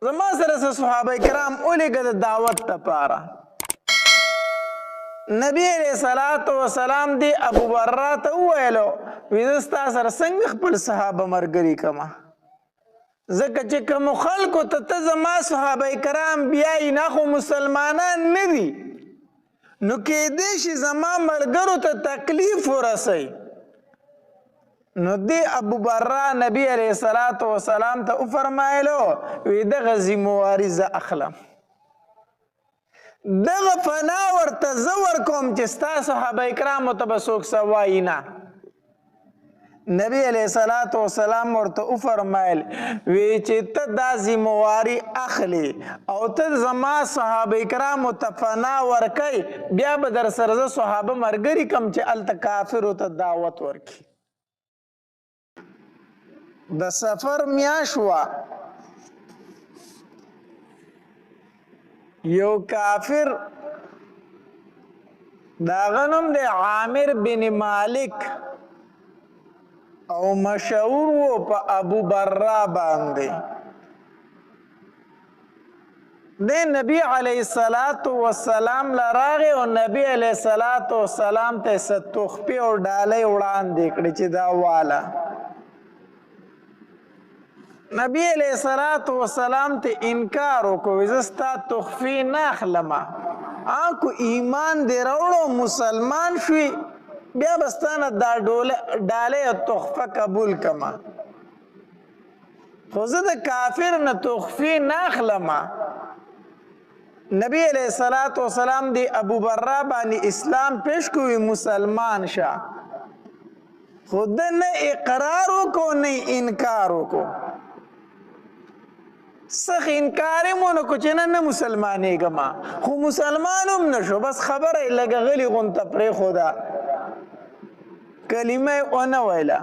زما سره صحابه کرام ولېږه د دعوت دپاره. نبی علیہ الصلوۃ والسلام دی ابو برا ته وویلو وی زه ستا سره څنګه خپل صحابه ملګري کړمه، ځکه چې کومو خلکو ته زما صحابه کرام بیایي نه خو مسلمانان نه دي، نو کېدی شي زما ملګرو ته تکلیف ورسوي. نو دی ابو برا نبی علیہ الصلوۃ والسلام ته وفرمایلو وی دغه ذمواري زه اخلم، دغه فنا ورته زه ورکوم چې ستا صحابه کرامو ته به څوک څه وایي نه. نبی علیہ الصلوۃ والسلام ورته وفرمایل وی چې ته دا ذمواري اخلي او ته زما صحابه کرامو ته فنا ورکوي، بیا به در سره زه صحابه ملګري کم چې هلته کافرو ته دعوت ورکړي. د سفر میاشت وه، یو کافر د هغه نوم دی عامر بن مالک او مشهور و په ابو برا باندې. دی نبی علیه الصلاة والسلام لراغی او نبی علیه الصلاة والسلام ته څه تحفې او ډالۍ وړاندې کړې چې دا واله. نبی علیہ الصلوۃ والسلام ته انکار وکړو زه ستا تحفې نه اخلمه، کو ایمان دې راوړو مسلمان شوي بیا به ستا نه دا ډالۍ او تحفه قبول کړمه، خو زه د کافر نه تحفې نه اخلمه. نبی علیہ الصلوۃ والسلام دی ابو برا باندې اسلام پیش کوي مسلمان شه، خو ده نه اقرار وکړو نه انکار وکړو. سخ انکار یې مونه کړو چې نه مسلمانېږم، خو مسلمان هم نه شو، بس خبره یې لږه غلي غونته پرېښوده، کلمه یې ونه ویله.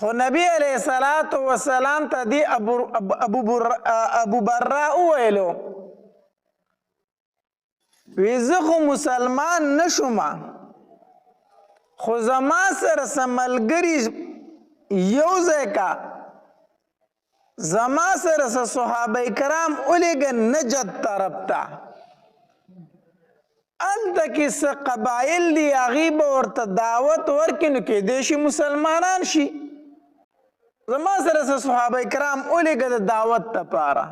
خو نبی علیه الصلاة والسلام ته دی ابو برا وویلو وی زه خو مسلمان نه شومه، خو زما سره څه ملګري یو ځای کا، زما سره څه صحابه کرام ولېږه نجد طرف ته، هلته کې څه قبایل دي هغې به ورته دعوت ورکړي، نو کېدی شي مسلمانان شي. زما سره څه صحابه کرام ولېږه د دعوت دپاره.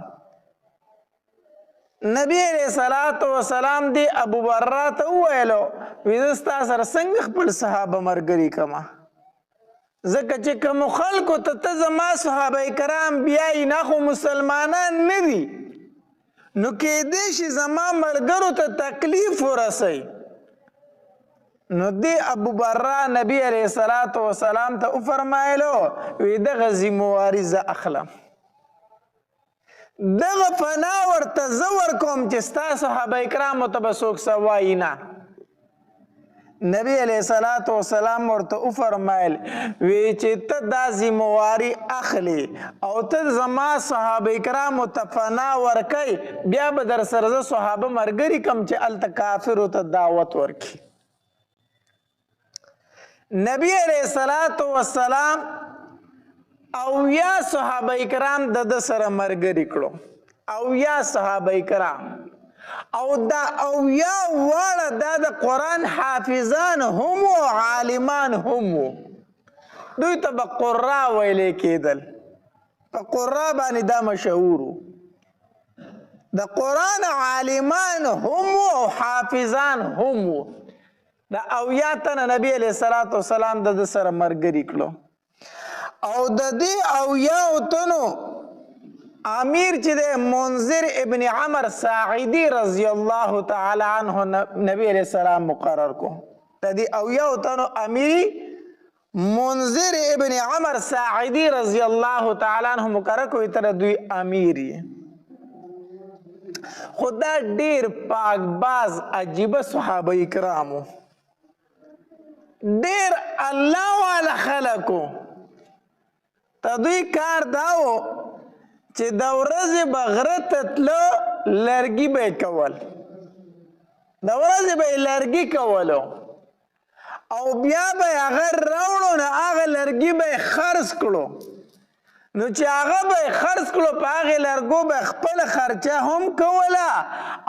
نبی علیہ الصلوۃ والسلام دی ابو برا ته وویلو وی زه ستا سره څنګه خپل صحابه ملګري کړمه، ځکه چې کومو خلکو ته زما صحابه کرام بیایي نه خو مسلمانان نه دي، نو کېدی شي زما ملګرو ته تکلیف ورسوي. نو دی ابو برا نبی علیہ الصلوۃ والسلام ته وفرمایلو وی دغه ذمواري زه اخلم، دغه فنا ورته زه ورکوم چې ستا صحابه کرامو ته به څوک څه وایي نه. نبی علیہ الصلوۃ والسلام ورته وفرمایل وی چې ته دا ذمواري اخلي او ته زما صحابه کرامو ته فنا ورکوي، بیا به در سره زه صحابه ملګري کم چې هلته کافرو ته دعوت ورکړي. نبی علیہ الصلوۃ والسلام اویا صحابه کرام د سره ملګري کړو، اویا صحابه کرام، او دا اویا واړه دا د قرآن حافظان هم و عالمان هم و، دوی ته به قرا ویلې کېدل، په قرا باندې دا مشهور و. د قرآن عالمان هم و او حافظان هم و. دا اویا تنه نبی علیہ الصلوۃ والسلام د سره ملګري کړو، او د دې اویاو تنو امیر چې دی منذر ابن عمر ساعدی رضی الله تعالی عنه نبی علیہ السلام مقرر کو. د دې اویاو تنو امیر منذر ابن عمر ساعدی رضی الله تعالی عنه مقرر کو، تر دوی امیر یې. خدا ډیر پاک باز عجیبه صحابه کرامو، ډیر الله والا خلکو. ته دوی کار داو چې د ورځې به غره ته تله لرګي به یې کول، د ورځې به یې لرګي کولو او بیا به یې هغه راوړو، نو هغه لرګي به یې خرڅ کړو، نو چې هغه به خرڅ کړو په هغې لرګو به خپله خرچه هم کوله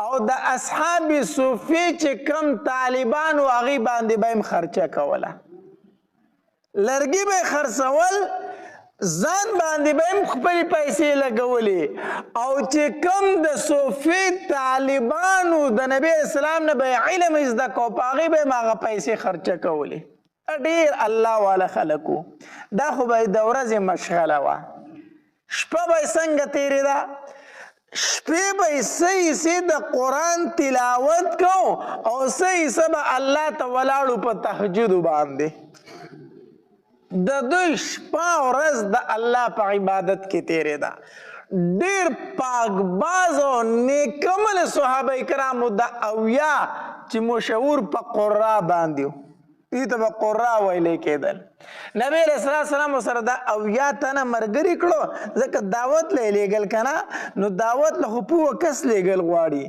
او د اصحاب صوفي چې کم طالبان و هغې باندې به هم خرچه کوله لرګي به خرڅول ځان باندې به هم خپلې پیسې لګولې او چې کم د صوفي طالبانو د نبي اسلام نه به علم زده کو په هغې به هم هغه پیسې خرچه کولې ډېر الله والا خلکو دا خو به د ورځې مشغله وه شپه به څنګه تېرېده شپې به څه حصې د قرآن تلاوت کو او څه حصه به الله ته ولاړو په تهجدو باندې د دوی شپه ورځ د الله په عبادت کې تېرېده ډېر پاکباز او نیکعمل صحابه کرامو د اویا چې مشهور په قرا باندې دې ته به قرا ویلی کېدل نبی علیه السلام سره دا اویا تنه ملګري کړو ځکه دعوت له یې لیږل که نه نو دعوت له خو پوه کس لیږل غواړي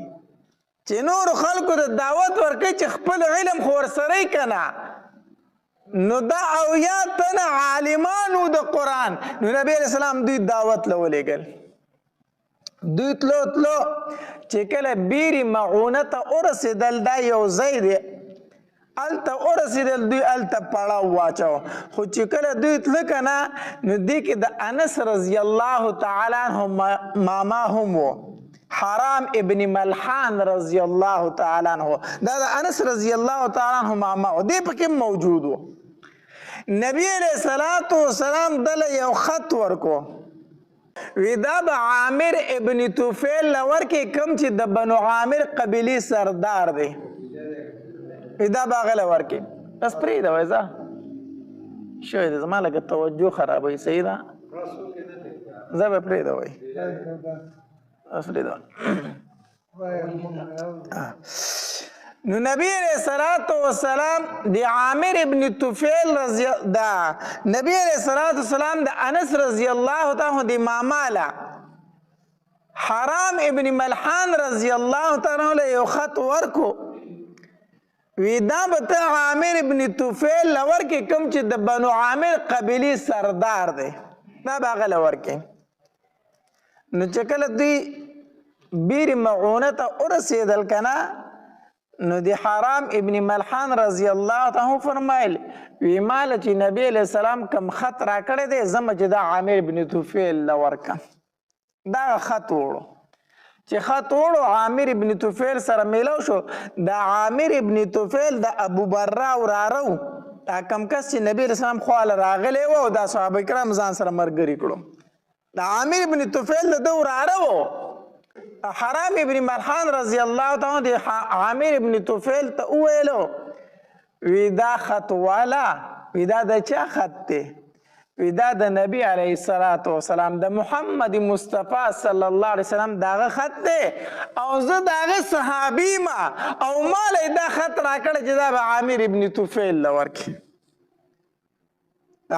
چې نورو خلکو ته دعوت ورکوي چې خپل علم خو ورسره یې که نه نو دا اویا تنه عالمانو د قرآن نو نبی علیه السلام دوی دعوت له ولیږل دوی تلو چې کله بیرې معونه ته ورسېدل دا یو ځای دی هلته ورسېدل دوی هلته پړاو واچو خو چې کله دوی تله که نه نو دې کې د انس رضی الله تعالی عنه ماما هم و حرام ابن ملحان رضی الله تعالی عنه دا د انس رضی الله تعالی عنه ماما و دې پکې موجود و نبی علیه السلام دله یو خط ورکو وی دا به عامر ابن طفیل لورکې کم چې د بنو عامر قبیلې سردار دی دا به هغه له ورکې بس پرېږده وایي ځه شوی دی زما لږه توجه خرابوي صحیح ده زه به پرېږده وایي بس پرېږده نو نبی علیه السلام د عامر ابن طفیل رضی دا نبی علیه السلام د انس رضی الله تعالی د ماماله حرام ابن ملحان رضی الله تعالی له یو خط ورکو وی دا به ته عامر ابن طفیل له ورکې کوم چې د بنو عامر قبیلې سردار دی دا به هغه له ورکې نو چې کله دوی بیرې معونه ته ورسېدل که نه نو د حرام ابن ملحان رضی الله تعالی فرمایل وی ماله چې نبی علیه السلام کم خط راکړی دی زمه چې دا عامر ابن طفیل له ورکم دا خط وړو چې خط وړو عامر ابن طفیل سره میلاو شو د عامر ابن طفیل د ابو برا وراره دا کم کس چې نبی علیه السلام خواله راغلی و او دا صحابه کرام ځان سره ملګري کړو د عامر ابن طفیل د ده وراره و حرام ابن ملحان رضی الله تعالی د عامر ابن طفیل ته وویلو وی دا خط والا وی دا د چا خط دی وی دا د نبی علیه السلام د محمد مصطفی صلی الله علیه وسلم داغه خط دی او زه داغه صحابي ما او مال دا خط راکړه چې دا به عامر ابن طفیل له ورکړي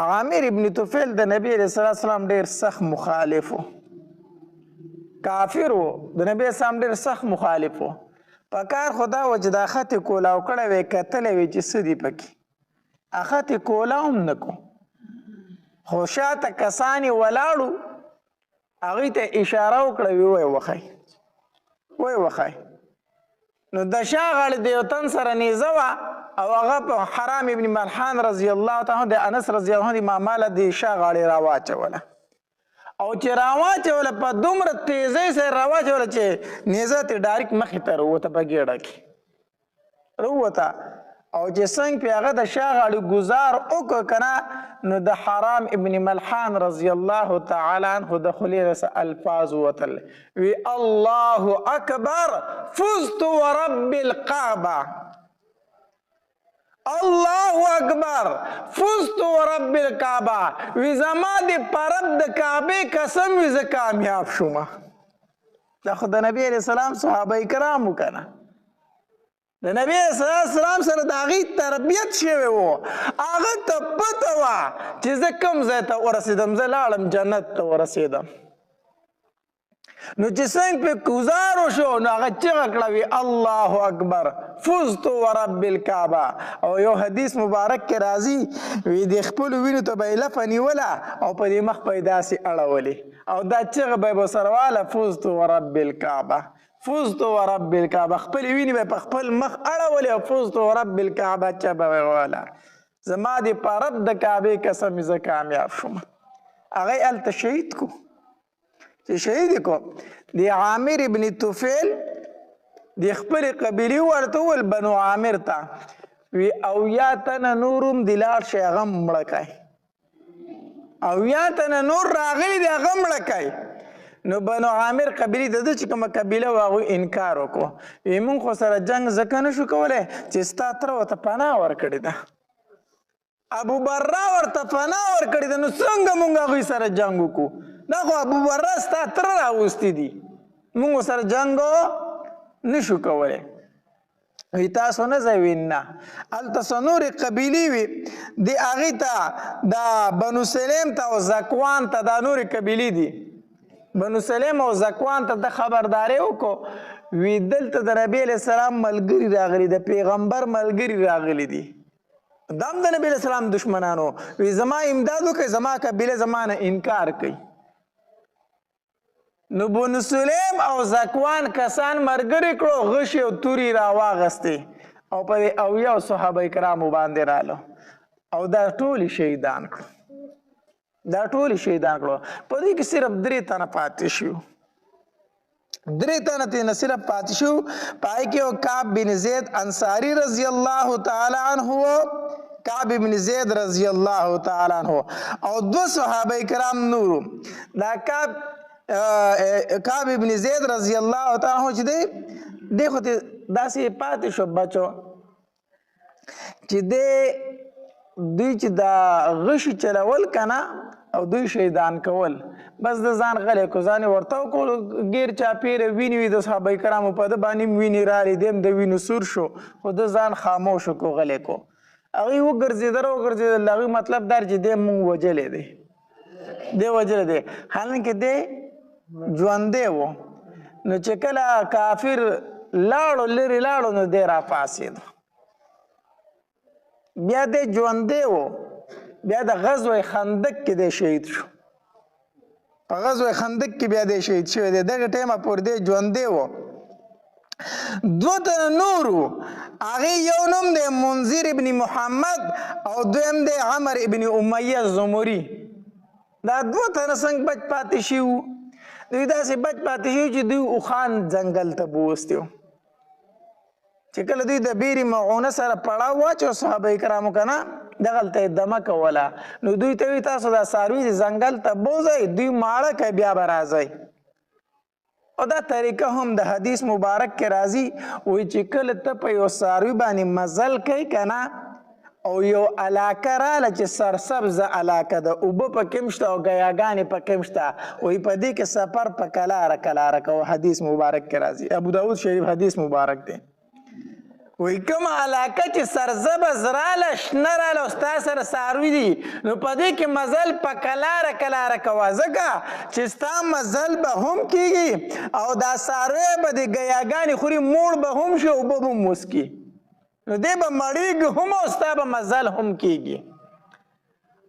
عامر ابن طفیل د نبی علیه السلام ډېر سخت مخالف و کافر و د نبی اسلام ډېر سخت مخالف و په کار خو دا و چې دا خط یې کولاو کړی وی کتلی وی چې څه دي پکې خط یې کولاو هم نه کو خو شاته کسان یې ولاړو هغوی ته اشاره وکړه وی وخی نو د شا غاړې د یو تن سره نیزه وه او هغه په حرام ابن ملحان رضی الله تعالی د انس رضی الله عنه ماماله د شا غاړې راواچوله او چې راواچوله په دومره تیزۍ سره راواچوله چې نیزه ترې ډایرکټ مخې ته راووته په ګېډه کې راووته او چې څنګه پې هغه د شا غاړې ګزار وکړه که نه نو د حرام ابن ملحان رضی الله تعالی عنه د خولې نه الفاظ ووتل وی الله اکبر فزت ورب الکعبه الله اکبر فزت ورب الکعبه وی زما د پرب د کعبې قسم وی زه کامیاب شوم دا خو د نبی علیه السلام صحابه کرامو که نه د نبی علیه السلام سره د هغې تربیت شوی و هغه ته پته وه چې زه کوم ځای ته ورسېدم زه لاړم جنت ته ورسېدم نو چې څنګه په گزار وشو نو هغه چغه کړه وی الله اکبر فزت ورب الكعبه. او یو حدیث مبارک کې راځي وی د خپل وینو ته به لفه نیوله او په دې مخ په داسې اړولې او دا چغه به سرواله فزت ورب الكعبه فزت ورب الكعبه. خپل ویني به په خپل مخ اړولې او فزت ورب الكعبه چا به ویله زما د په رب د کعبې قسم زه کامیاب شوم. هغه هلته شهید کو چې شهید کو د عامر ابن طفیل د خپل قبیلې ورته وویل بنو عامر ته وی او یا تنه نورم د لاړ شي هغه مړه کوي او یا تنه نور راغلی دی هغه مړه کوي. نو بنو عامر قبیلې د ده چې کومه قبیله وه هغوی انکار وکړو وی مونږ خو سره جنګ ځکه نه شو کولی چې ستا تره ورته پناه ورکړې ده ابو برا ورته پناه ورکړې ده نو څنګه مونږ هغوی سره جنګ وکړو دا خو ابو برا ستا تره راوستي دي مونږ سره جنګ نشو کولی. وی تاسو نه ځئ وی نه هلته څه نورې قبیلې وي د هغې ته دا بنو سلیم ته او زکوان ته دا نورې قبیلې دي بنو سلیم او زکوان ته د خبرداری وکړو وی دلته د نبی علیه السلام ملګري راغلي د پیغمبر ملګري راغلي دي دا هم د نبی علیه السلام دشمنانو وی زما امداد وکړئ زما قبیله زما نه انکار کوي. نو بنو سلیم او زکوان کسان ملګري کړو غشي او توري راواغستې او په دې اویاو صحابه کرامو باندې راغلو او دا ټول شهیدان کړو دا ټول شهیدان کړو. په دې کې صرف 3 تنه پاتې شو 3 تنه ته صرف پاتې شو پای کې او کعب بن زید انصاری رضی الله تعالی عنہ کعب بن زید رضی الله تعالی عنہ او 2 صحابه کرام نور دا کعب بن زید رضی الله تعالی عنہ چې دی خو داسې پاتې شو بچو چې دوی چې دا غشي چلول کنه او دوی شهیدان کول بس د ځان غلی کو ځان ورته وکړو ګیر چاپیره وینې وي د صحابه کرامو په ده باندې وینې رالې دیم د وینو سور شو خو د ځان خاموش کو غلی کو هغوی وګرځېدل هغوی مطلب دا چې دی مونږ وجلی دی وجلی دی حالانکې دی ژوندی و نو چې کله کافر لاړو لرې لاړو نو دی راپاڅېدو بیا دی ژوندی و بیا د غزوه خندق کې دی شهید شو په غزوه خندق کې بیا دی شهید شوی دی دغه ټیمه پورې دی ژوندی و. 2 تنه نور وو هغې یو نوم دی منذر ابن محمد او دویم دی عمر ابن امیه زمري دا 2 تنه څنګه بچ پاتې شوي وو دوی داسې بچ پاتې شوي چې دوی اوښان ځنګل ته بوستي وو چې کله دوی د بیرې معونه سره پړاو واچو صحابه کرامو که نه دغلته یې دمه کوله نو دوی ته وي تاسو دا څاروي د ځنګل ته بوځئ دوی ماړه کوي بیا به راځئ او دا طریقه هم د حدیث مبارک کې راځي وایي چې کله ته په یو څاروي باندې مزل کوي که نه او یو علاقه راله چې سرسبزه علاقه ده اوبه پکې هم شته او ګیاګانې پکې هم شته وایي په دې کې سفر په کلاره کلاره کوه حدیث مبارک کې راځي ابو داود شریف حدیث مبارک دی وایي کومه علاقه چې سرسبز راله شنه راله او ستا سره څاروي دي نو په دې کې مزل په کلاره کلاره کوه ځکه چې ستا مزل به هم کېږي او دا څاروی به د ګیاګانې خوري موړ به هم شي اوبه به هم وڅکي نو دی به مړېږي هم او ستا به مزل هم کېږي.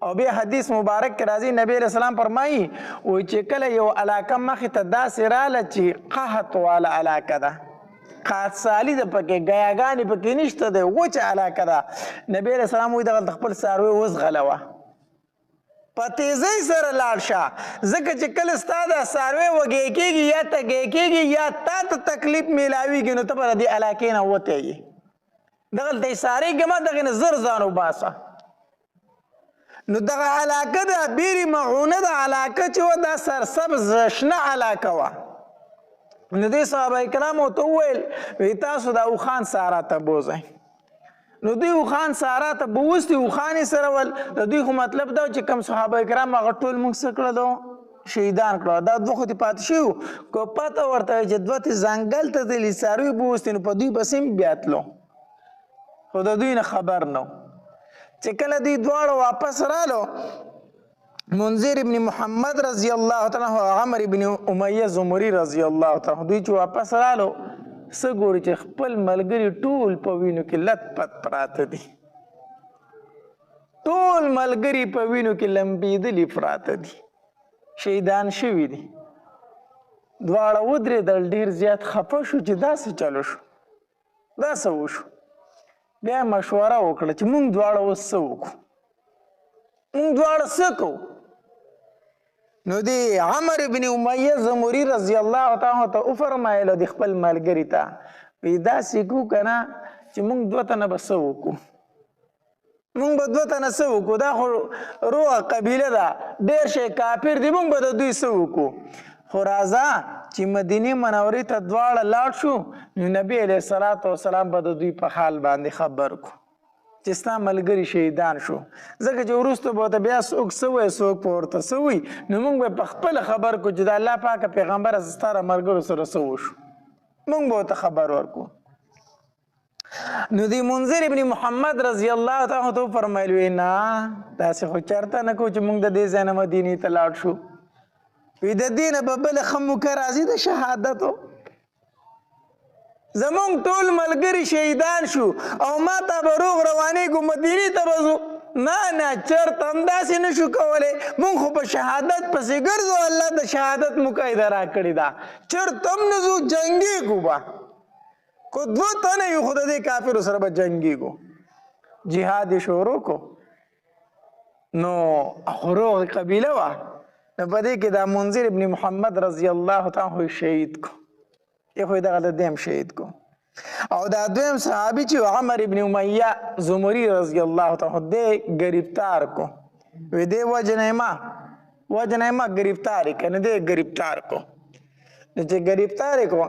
او بیا حدیث مبارک کې راځي نبی علیه السلام فرمایي وایي چې کله یو علاقه مخې ته داسې راله چې قحط واله علاقه ده خاصالي ده پکې ګیاګانې پکې نشته دی وچه علاقه ده نبی علیه السلام وایي دغلته خپل څاروی وځغلوه په تیزۍ سره لاړ شه ځکه چې کله ستا دا څاروی وږی کېږي یا تږی کېږي یا تا ته تکلیف میلاویږي نو ته به د دې علاقې نه وتی یې دغلته یې څاریږي مه دغې نه زر ځان وباسه نو دغه علاقه ده بیرې معونه ده علاقه چې وه دا سرسبز شنه علاقه وه نو دې صحابه کرامو ته وویل وی تاسو دا اوښان سارا ته بوځئ نو دوی اوښان سارا ته بوستي اوښان یې سره ول د دوی خو مطلب دا چې کوم صحابه کرام هغه ټول موږ څه کړلو شهیدان کړو دا 2 خو دې پاتې شوي که پته ورته وي چې 2 ځنګل ته تللي څاروي بوستي نو په دوی پسې هم بیا تلو خو د دوی نه خبر نه چې کله دوی دواړه واپس رالو منذر ابن محمد رضی الله تعالی عنہ عمر ابن امیہ زمری رضی الله تعالی عنہ دوی چې واپس رالو څه ګوري چې خپل ملګري ټول په وینو کې لت پت پراته دي، ټول ملګري په وینو کې لمبېدلي پراته دي، شهیدان شوي دي. دواړه ودرېدل، ډېر زیات خفه شو چې داسې چلو شو، دا څه وشو. بیا مشوره وکړه چې موږ دواړه اوس څه وکړو، موږ دواړه څه کوو. نو دی عمر ابن امیہ زمری رضی الله تعالی عنہ ته وفرمایله د خپل ملګري ته وی داسې کوو که نه چې موږ دوه تنه به څه وکړو، موږ به دوه تنه څه وکړو، دا خو روغه قبیله ده، ډېر شی کافر دي، موږ به د دوی څه وکړو. خو راځه چې مدینې منورې ته دواړه لاړ شو، نو نبي علیه الصلاة والسلام به د دوی په حال باندې خبر کو چې ستا ملګري شهیدان شو. ځکه چې وروسته به ورته بیا څوک څه وایي څوک به ورته څه وایي، نو موږ به په خپله خبر کړو چې د الله پاکه پیغمبره ستا له ملګرو سره څه وشو، موږ به ورته خبر ورکړو. نو دی منذر ابن محمد رضی الله تعالی عنہ وفرمایل وی نه داسې خو چېرته نه کوو چې موږ د دې ځای نه مدینې ته لاړ شو، وی د دې نه به بله ښه موقع راځي د شهادتو، زمونږ ټول ملګري شهیدان شو او ما ته به روغ روانېږو مدینې ته به ځو. نه نه چېرته هم داسې نه شو کولی، مونږ خو په شهادت پسې ګرځو، الله د شهادت موقع یې راکړې ده، چېرته هم نه ځو، جنګېږو به، کو دوه تنه یو خو د دې کافرو سره به جنګېږو. جهاد یې شروع کو، نو خو روغ قبیله وه، نو په دې کې دا منذر ابن محمد رضی الله تعالی عنہ شهید کو، یې خو یې دغه د دیم شهید کو. او دا دویم صحابي چې عمر ابن امیہ زمری رضی الله تعالی عنہ دی گرفتار کو، وی دی وجنه ما گرفتار کنه دی گرفتار کو. نو چې گرفتار کو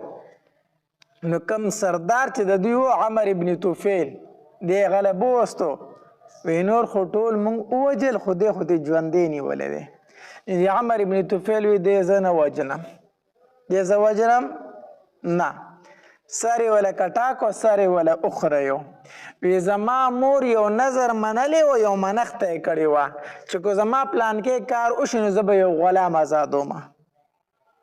نو کم سردار چې د دوی و عمر ابن طفیل دی غلبه وستو، وی نور خو ټول مونږ ووجل، خو دی ژوندی نیولی دی. عمر ابن طفیل وی دی زه نه وجنم، دی زه وجنم نه، سر یې وله کټاک او سر یې وله اخریو. وی زما مور یو نظر منلی و، یو منښته یې کړې وه چې که زما پلانکې کار وشي نو زه به یو غلام ازادومه.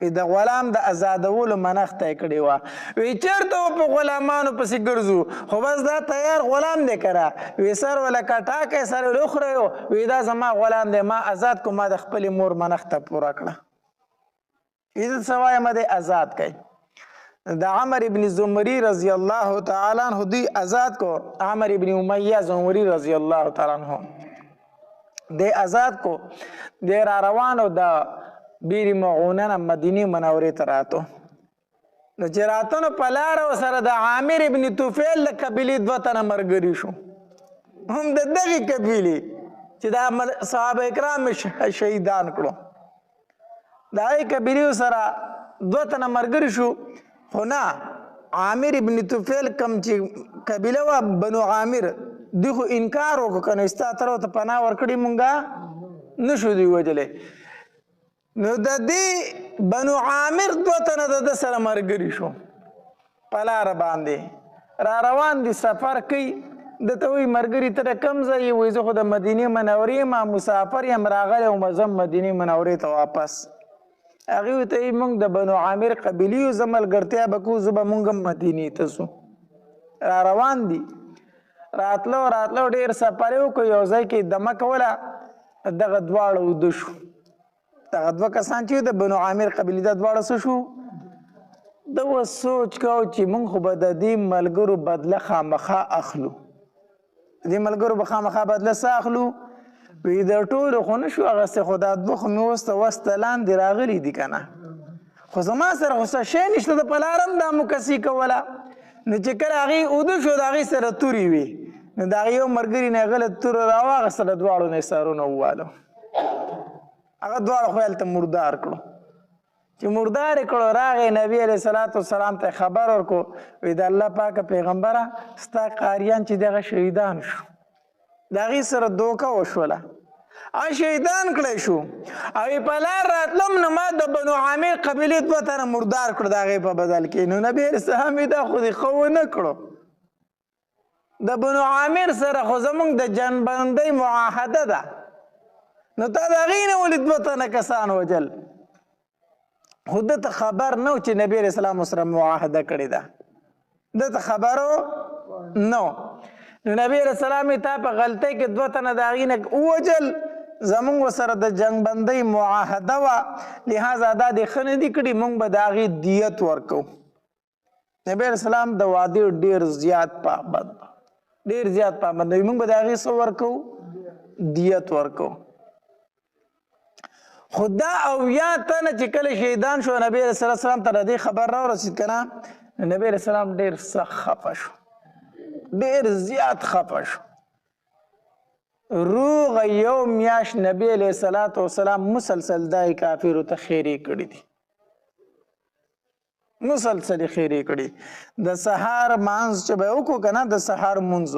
وی د غلام د ازادولو منښته یې کړې وه. وی چېرته و په غلامانو پسې ګرځو، خو بس دا تیار غلام دی که نه. وی سر وله کټاکی سر یې وله اخریو، وی دا زما غلام دی، ما آزاد کو، ما د خپلې مور منښته پوره کړه. وی زه څه وایم دی آزاد کړئ. د عمر ابن زمری رضی الله تعالی عنہ دوی آزاد کو، عمر ابن امیہ زمری رضی الله تعالی عنہ دی آزاد کو. دی را روانو د بیر معونه نه مدینې منورې ته راتو. نو چې راتو نو په لاره ورسره د عامر ابن طفیل د قبیلې دوه تنه ملګري شو، هم د دغې قبیلې چې دا صحابه کرام شهیدان کړو، د هغې قبیلې سره دوه تنه ملګري شو. خو نه عامر ابن طفیل کم چې قبیله وه بنو عامر، دوی خو انکار وکړو که نه ستا تر ورته پناه ورکړې مونږه نشو دوی وجلی. نو د دې بنو عامر دوه تنه د ده سره ملګري شو، په لاره باندې را روان دي، سفر کوي. دته وایي ملګري ته د کوم ځای یې؟ وایي زه خو د مدینې منورې یم، مسافر یم، راغلی وم زه مدینې منورې ته واپس. هغې ورته وایي موږ د بنو عامر قبیلې یو، زه ملګرتیا به کوو، زه به موږ هم مدینې ته ځو. را روان دي، راتلو ډېر سفر یې وکړو، یو ځای کې دمه کوله، دغه دواړه اوده شو. دغه دوه کسان چې د بنو عامر قبیلې دا دواړه څه شو؟ ده اوس سوچ کو چې موږ خو به د دې ملګرو بدله خامخا اخلو، د دې ملګرو به خامخا بدله څه اخلو؟ وی د ټولو خو نه شو اخیستی، خو دا دوه خو مې وسته لاندې راغلي دي که نه، خو زما سره خو څه شی نشته، د په لاره هم دا مکسي کوله. نو چې کله هغې اوده شو د هغې سره تورې وي، نو د هغې یو ملګري نه هغه له توره راواخېسته، د دواړو نه یې سرونه ووالو، هغه دواړه خو هلته مردار کړو. چې مردار یې کړو، راغی نبي علیه صلات وسلام ته خبر ورکړو، وی د الله پاکه پیغمبره ستا قاریان چې دغه شهیدان شو، د هغې سره دوکه وشوله، هغه شهیدان کړی شو. او په لار راتلم نو ما د بنو عامر قبیلې دوه تنه مردار کړو د هغې په بدل کې. نو نبي علیه السلام یې دا خو دې ښه ونه کړو، د بنو عامر سره خو زمونږ د جنبندۍ معاهده ده، نو تا د هغې نه ولې 2 تنه کسان وجل؟ خو ده ته خبر نه و چې نبي علیه السلام سره معاهده کړې ده، ده ته خبر نه و. نو نبي علیه السلام یې تا په غلطۍ کې 2 تنه د هغې نه ووجل، زمونږ سره د جنګ بندۍ معاهده وه، لهذا دا دې ښه نه دي کړي، موږ به د هغې دیت ورکو. نبي علیه السلام د وعدې ډېر زیات پابند، ډېر زیات پابند وي. موږ به د هغې څه ورکو؟ دیت ورکو. خو دا 80 تنه چې کله شهیدان شو، نبي علیه السلام ته د دې خبر راورسېد که نه، نبي علیه السلام ډېر سخت خفه شو، ډېر زیات خفه شو. روغ یو میاشت نبی علیه السلام مسلسل دای کافرو ته خیرې کړي دي، مسلسل یې خیرې کړي. د سهار مانځ چې به یې وکړو که نه، د سهار مونځ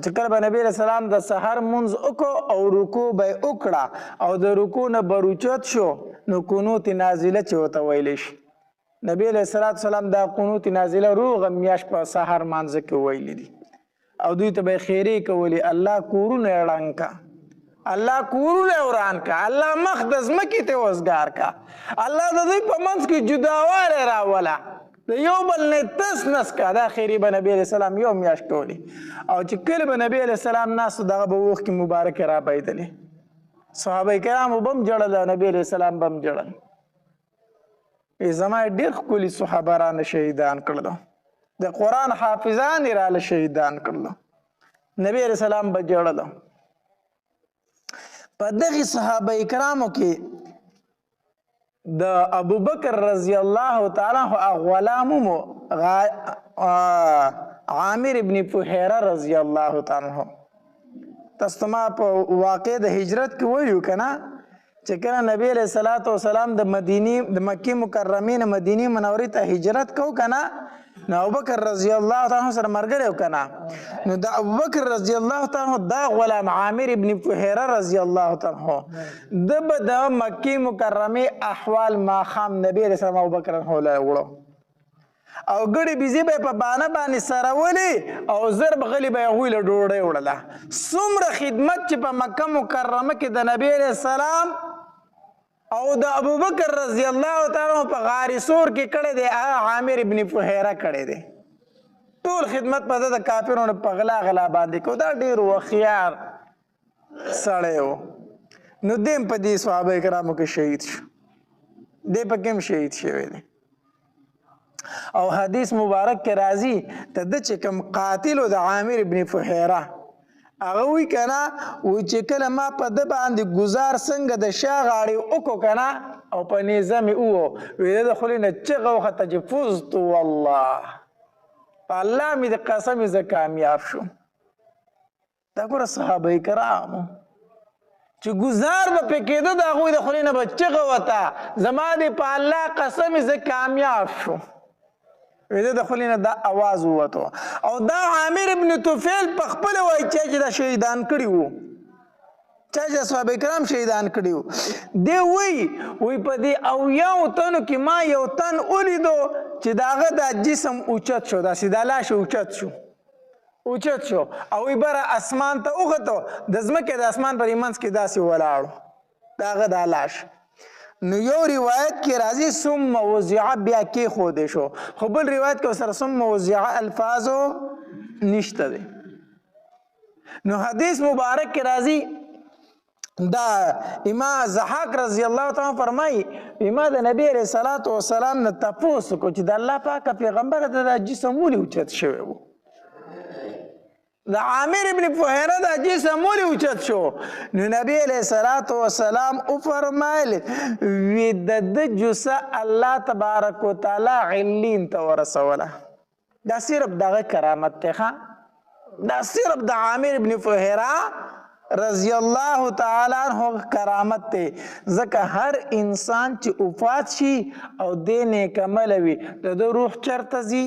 چې کله به نبی علیه السلام د سهار مونځ وکړو او رکوع به یې وکړه او د رکوع نه به روچت شو، نو قنوت نازله چې ورته ویلی شي. نبی علیه السلام دا قنوت نازله روغه میاشت په سهار مانځه کې ویلي دي او دوی ته به یې خیرې کولې. الله کورونه یې ړنګ کا، الله کورونه یې وران کا، الله مخ د ځمکې ته وزګار کا، الله د دوی په منځ کې جداوالی راوله، د یو بل نه تس نس کا. دا خیرې به نبي علیه السلام یو میاشت کولې. او چې کله به نبي علیه السلام ناستو، دغه به اوښکې مبارکې رابهیدلې، صحابه کرامو به هم ژړل او نبي علیه السلام به هم ژړل. زما ډېر ښکلي صحابه رانه شهیدان کړلو، د قرآن حافظان یې راله شهیدان کړلو، نبی علیه السلام به ژړلو. په دغې صحابه کرامو کې د ابوبکر رضی الله تعالی عنه غلام مو عامر ابن فهیره رضی الله تعالی عنه. تاسو ته ما په واقع د هجرت کې ویلو که نه، چې کله نبی علیه السلام د مکې مکرمې نه مدینې منورې ته هجرت کو که نه، نو ابوبکر رضی الله تعالی عنه سره ملګری و که نه، نو د ابوبکر رضی الله تعالی عنه دا غلام عامر ابن فهیره رضی الله تعالی عنه د به د مکې مکرمې احوال ماښام نبی علیه السلام ابوبکر له وړو او ګړې بیزې به یې په بانه باندې سرولې او زر به غلي به یې هغوی له ډوډۍ وړله. څومره خدمت چې په مکه مکرمه کې د نبی علیه السلام او د ابوبکر رضی الله تعالی عنہ په غار سور کې کړی دی، هغه عامر ابن فهیره کړی دی. ټول خدمت په ده د کافرونو په غلا باندې کو. دا ډېر هوښیار سړی و. نو دی هم په دې صحابه کرامو کې شهید شو، دی پکې هم شهید شوی دی. او حدیث مبارک کې راځي ته د چې کوم قاتل و د عامر ابن فهیره، هغه وی که نه، وی چې کله ما په ده باندې ګزار څنګه د شا غاړې وکړو که نه او په نیزه مې ووه، وی د خولې نه چغه وخته چې فزت والله، په الله مې د قسم زه کامیاب شوم. دا ګوره صحابه کرامو چې ګزار به پې کېده، د هغوی د خولې نه به چغه وته، زما دې په الله قسم زه کامیاب شوم. ویده د خولې نه دا اواز ووتو. او دا عامر ابن طفیل په خپله وایي چې دا شهیدان کړي وو، چا چې صحابه کرام شهیدان کړي وو. دی وی په دې 80 تنو کې ما یو تن ولیدو چې د هغه دا جسم اوچت شو، داسې دا لاش اوچت شو او وی بره اسمان ته وختو، د ځمکې د اسمان پر منځ کې داسې ولاړو د هغه دا لاش. نو یو روایت کې راځي ثم وضع، بیا کې خوده شو، خو بل روایت کې سره ثم وضع الفاظو نشته دی. نو حدیث مبارک کې راځي دا امام ضحاک رضی الله تعالی فرمایي، ما د نبی علیه السلام نه تپوس کو چې د الله پاک پیغمبر د جسم ولې اوچت شوی و، د عامر ابن فهیره د جسم ولې اوچت شو. نو نبی علیه السلام وفرمایل وی د جثه الله تبارک وتعالی علین ته ورسوله. دا صرف دغه کرامت دی، دا صرف د عامر ابن فهیره رضی الله تعالی عنہ کرامت دی. ځکه هر انسان چې وفات شي او دې نیک عمله وي، د ده روح چرته ځي؟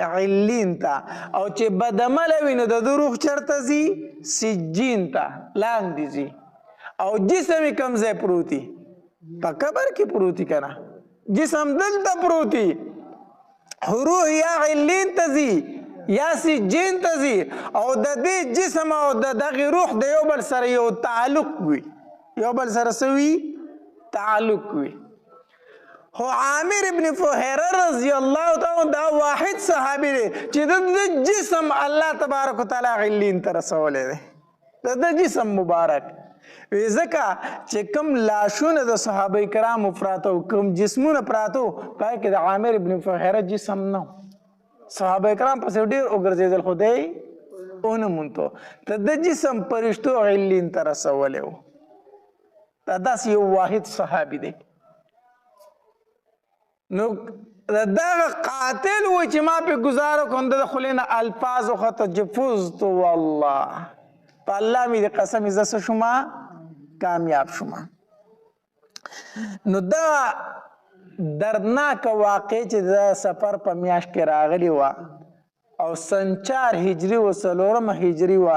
علین ته. او چې بد عمله وي نو د ده روح چرته ځي؟ سجین ته، لاندې ځي. او جسم یې کوم ځای پروتي؟ په قبر کې پروتي که نه، جسم دلته پروتي، روح یا علین ته ځي یا سجین ته ځي او د دې جسم او د دغې روح د یو بل سره یو تعلق وي، یو بل سره څه وي؟ تعلق وي. خو عامر ابن فهیره رضی الله تعالی دا واحد صحابي دی چې د جسم الله تبارک وتعالی علین ته رسولی دی، د جسم مبارک. وی ځکه چې کوم لاشونه د صحابه کرامو پراته او کوم جسمونه پراته وو پای کې د عامر ابن فهیره جسم نه و. صحابه کرام پسې ډېر وګرځېدل خو دی ونه موندو. د جسم پرشتو علین ته رسولی و. دا داسې یو واحد صحابي دی. نو دغه قاتل وی چې ما پې ګزاره کوم د خولې نه الفاظ وخته چې فزت والله، په الله مې د قسم زه څه شومه؟ کامیاب شومه. نو دا دردناکه واقع چې د سفر په میاشت کې راغلې وه او سن 4 هجري و 4 هجري وه